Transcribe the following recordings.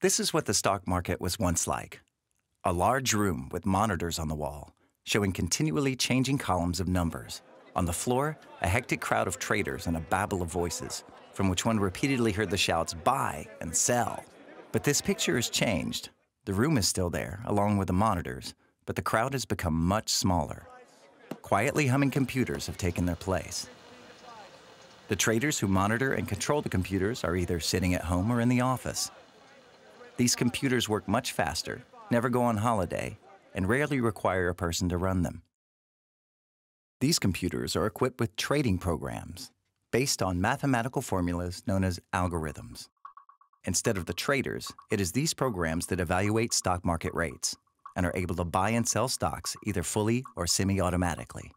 This is what the stock market was once like. A large room with monitors on the wall, showing continually changing columns of numbers. On the floor, a hectic crowd of traders and a babble of voices, from which one repeatedly heard the shouts, "Buy" and "Sell." But this picture has changed. The room is still there, along with the monitors, but the crowd has become much smaller. Quietly humming computers have taken their place. The traders who monitor and control the computers are either sitting at home or in the office. These computers work much faster, never go on holiday, and rarely require a person to run them. These computers are equipped with trading programs based on mathematical formulas known as algorithms. Instead of the traders, it is these programs that evaluate stock market rates and are able to buy and sell stocks either fully or semi-automatically.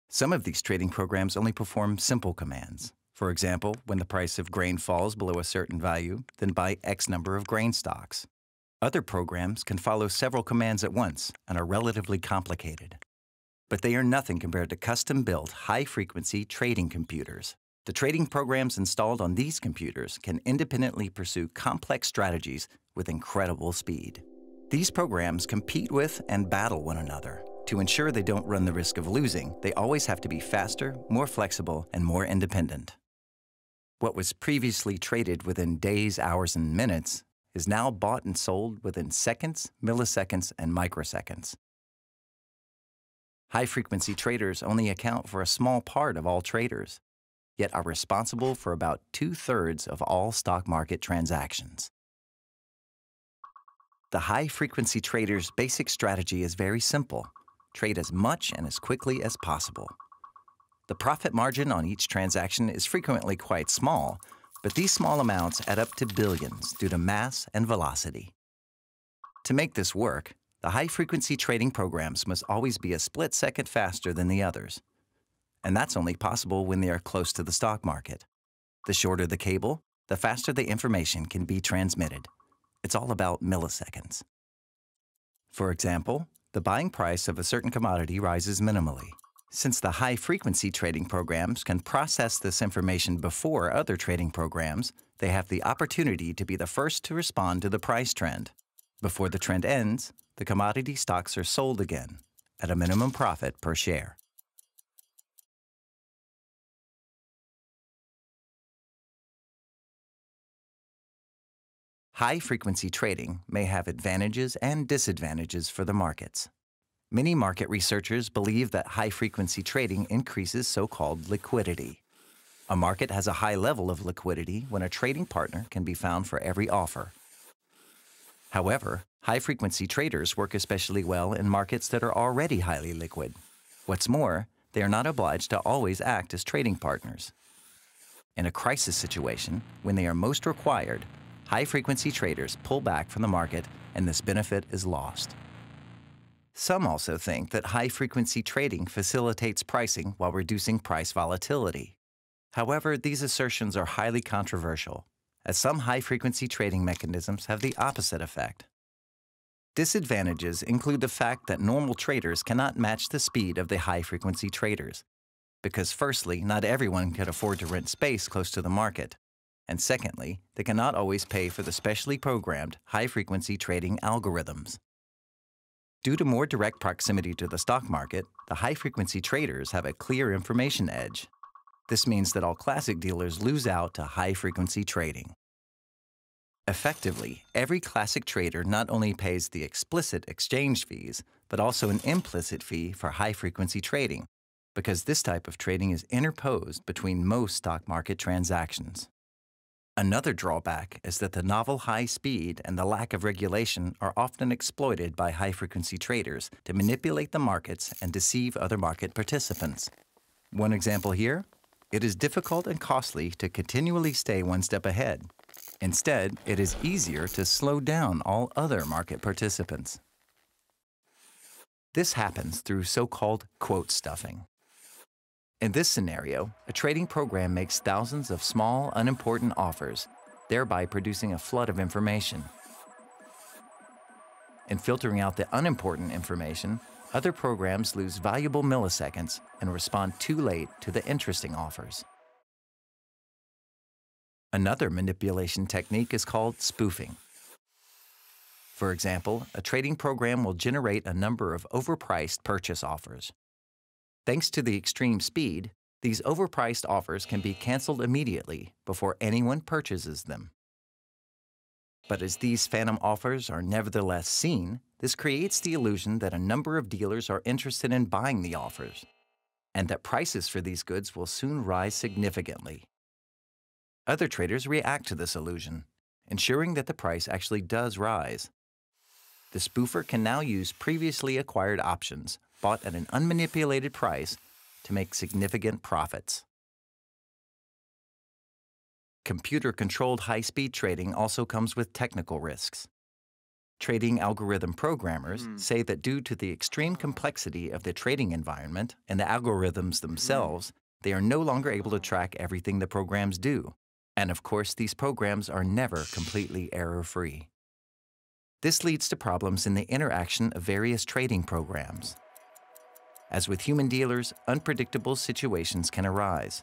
Some of these trading programs only perform simple commands. For example, when the price of grain falls below a certain value, then buy X number of grain stocks. Other programs can follow several commands at once and are relatively complicated. But they are nothing compared to custom-built, high-frequency trading computers. The trading programs installed on these computers can independently pursue complex strategies with incredible speed. These programs compete with and battle one another. To ensure they don't run the risk of losing, they always have to be faster, more flexible, and more independent. What was previously traded within days, hours, and minutes is now bought and sold within seconds, milliseconds, and microseconds. High-frequency traders only account for a small part of all traders, yet are responsible for about 2/3 of all stock market transactions. The high-frequency trader's basic strategy is very simple. Trade as much and as quickly as possible. The profit margin on each transaction is frequently quite small, but these small amounts add up to billions due to mass and velocity. To make this work, the high-frequency trading programs must always be a split second faster than the others. And that's only possible when they are close to the stock market. The shorter the cable, the faster the information can be transmitted. It's all about milliseconds. For example, the buying price of a certain commodity rises minimally. Since the high-frequency trading programs can process this information before other trading programs, they have the opportunity to be the first to respond to the price trend. Before the trend ends, the commodity stocks are sold again at a minimum profit per share. High-frequency trading may have advantages and disadvantages for the markets. Many market researchers believe that high-frequency trading increases so-called liquidity. A market has a high level of liquidity when a trading partner can be found for every offer. However, high-frequency traders work especially well in markets that are already highly liquid. What's more, they are not obliged to always act as trading partners. In a crisis situation, when they are most required, high-frequency traders pull back from the market and this benefit is lost. Some also think that high-frequency trading facilitates pricing while reducing price volatility. However, these assertions are highly controversial, as some high-frequency trading mechanisms have the opposite effect. Disadvantages include the fact that normal traders cannot match the speed of the high-frequency traders, because firstly, not everyone can afford to rent space close to the market, and secondly, they cannot always pay for the specially programmed high-frequency trading algorithms. Due to more direct proximity to the stock market, the high-frequency traders have a clear information edge. This means that all classic dealers lose out to high-frequency trading. Effectively, every classic trader not only pays the explicit exchange fees, but also an implicit fee for high-frequency trading, because this type of trading is interposed between most stock market transactions. Another drawback is that the novel high speed and the lack of regulation are often exploited by high-frequency traders to manipulate the markets and deceive other market participants. One example here: it is difficult and costly to continually stay one step ahead. Instead, it is easier to slow down all other market participants. This happens through so-called quote stuffing. In this scenario, a trading program makes thousands of small, unimportant offers, thereby producing a flood of information. In filtering out the unimportant information, other programs lose valuable milliseconds and respond too late to the interesting offers. Another manipulation technique is called spoofing. For example, a trading program will generate a number of overpriced purchase offers. Thanks to the extreme speed, these overpriced offers can be canceled immediately before anyone purchases them. But as these phantom offers are nevertheless seen, this creates the illusion that a number of dealers are interested in buying the offers, and that prices for these goods will soon rise significantly. Other traders react to this illusion, ensuring that the price actually does rise. The spoofer can now use previously acquired options bought at an unmanipulated price to make significant profits. Computer-controlled high-speed trading also comes with technical risks. Trading algorithm programmers say that due to the extreme complexity of the trading environment and the algorithms themselves, they are no longer able to track everything the programs do. And of course, these programs are never completely error-free. This leads to problems in the interaction of various trading programs. As with human dealers, unpredictable situations can arise.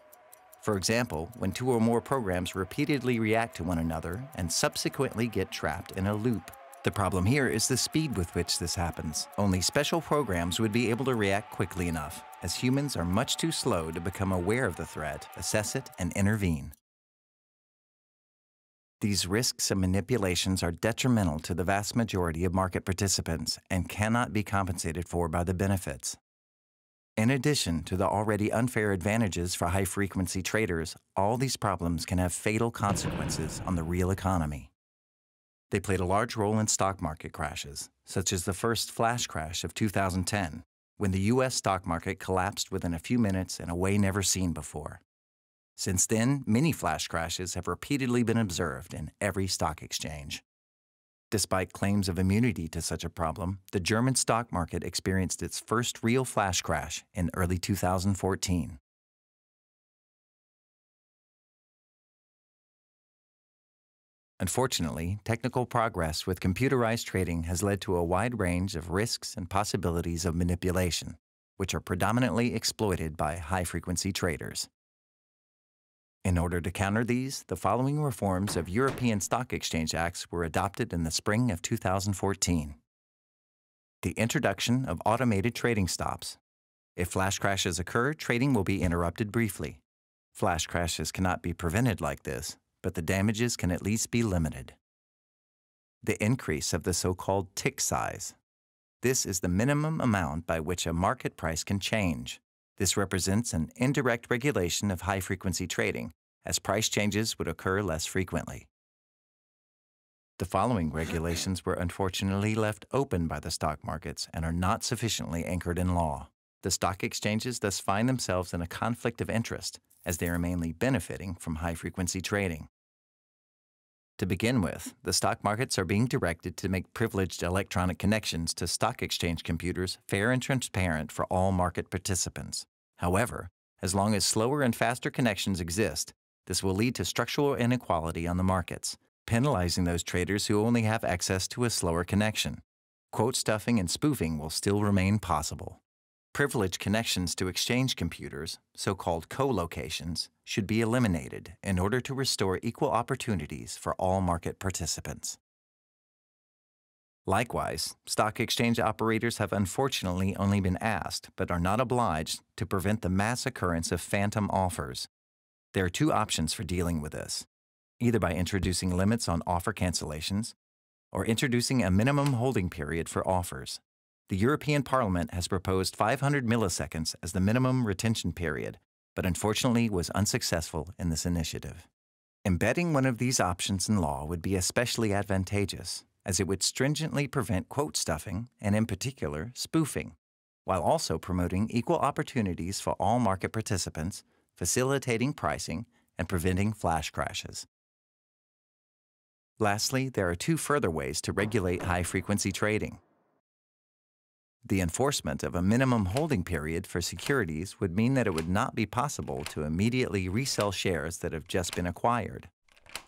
For example, when two or more programs repeatedly react to one another and subsequently get trapped in a loop. The problem here is the speed with which this happens. Only special programs would be able to react quickly enough, as humans are much too slow to become aware of the threat, assess it, and intervene. These risks and manipulations are detrimental to the vast majority of market participants and cannot be compensated for by the benefits. In addition to the already unfair advantages for high-frequency traders, all these problems can have fatal consequences on the real economy. They played a large role in stock market crashes, such as the first flash crash of 2010, when the U.S. stock market collapsed within a few minutes in a way never seen before. Since then, many flash crashes have repeatedly been observed in every stock exchange. Despite claims of immunity to such a problem, the German stock market experienced its first real flash crash in early 2014. Unfortunately, technical progress with computerized trading has led to a wide range of risks and possibilities of manipulation, which are predominantly exploited by high-frequency traders. In order to counter these, the following reforms of European Stock Exchange Acts were adopted in the spring of 2014. The introduction of automated trading stops. If flash crashes occur, trading will be interrupted briefly. Flash crashes cannot be prevented like this, but the damages can at least be limited. The increase of the so-called tick size. This is the minimum amount by which a market price can change. This represents an indirect regulation of high-frequency trading, as price changes would occur less frequently. The following regulations were unfortunately left open by the stock markets and are not sufficiently anchored in law. The stock exchanges thus find themselves in a conflict of interest, as they are mainly benefiting from high-frequency trading. To begin with, the stock markets are being directed to make privileged electronic connections to stock exchange computers fair and transparent for all market participants. However, as long as slower and faster connections exist, this will lead to structural inequality on the markets, penalizing those traders who only have access to a slower connection. Quote stuffing and spoofing will still remain possible. Privileged connections to exchange computers, so-called co-locations, should be eliminated in order to restore equal opportunities for all market participants. Likewise, stock exchange operators have unfortunately only been asked, but are not obliged, to prevent the mass occurrence of phantom offers. There are two options for dealing with this, either by introducing limits on offer cancellations or introducing a minimum holding period for offers. The European Parliament has proposed 500 milliseconds as the minimum retention period, but unfortunately was unsuccessful in this initiative. Embedding one of these options in law would be especially advantageous, as it would stringently prevent quote stuffing and, in particular, spoofing, while also promoting equal opportunities for all market participants, facilitating pricing, and preventing flash crashes. Lastly, there are two further ways to regulate high-frequency trading. The enforcement of a minimum holding period for securities would mean that it would not be possible to immediately resell shares that have just been acquired.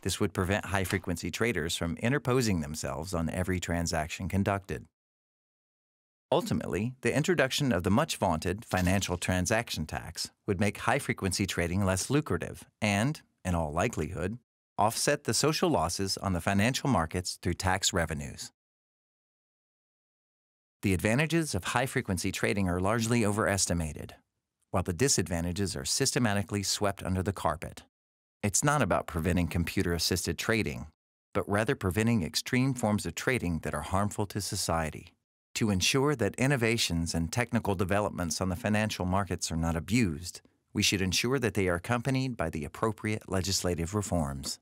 This would prevent high-frequency traders from interposing themselves on every transaction conducted. Ultimately, the introduction of the much-vaunted financial transaction tax would make high-frequency trading less lucrative and, in all likelihood, offset the social losses on the financial markets through tax revenues. The advantages of high-frequency trading are largely overestimated, while the disadvantages are systematically swept under the carpet. It's not about preventing computer-assisted trading, but rather preventing extreme forms of trading that are harmful to society. To ensure that innovations and technical developments on the financial markets are not abused, we should ensure that they are accompanied by the appropriate legislative reforms.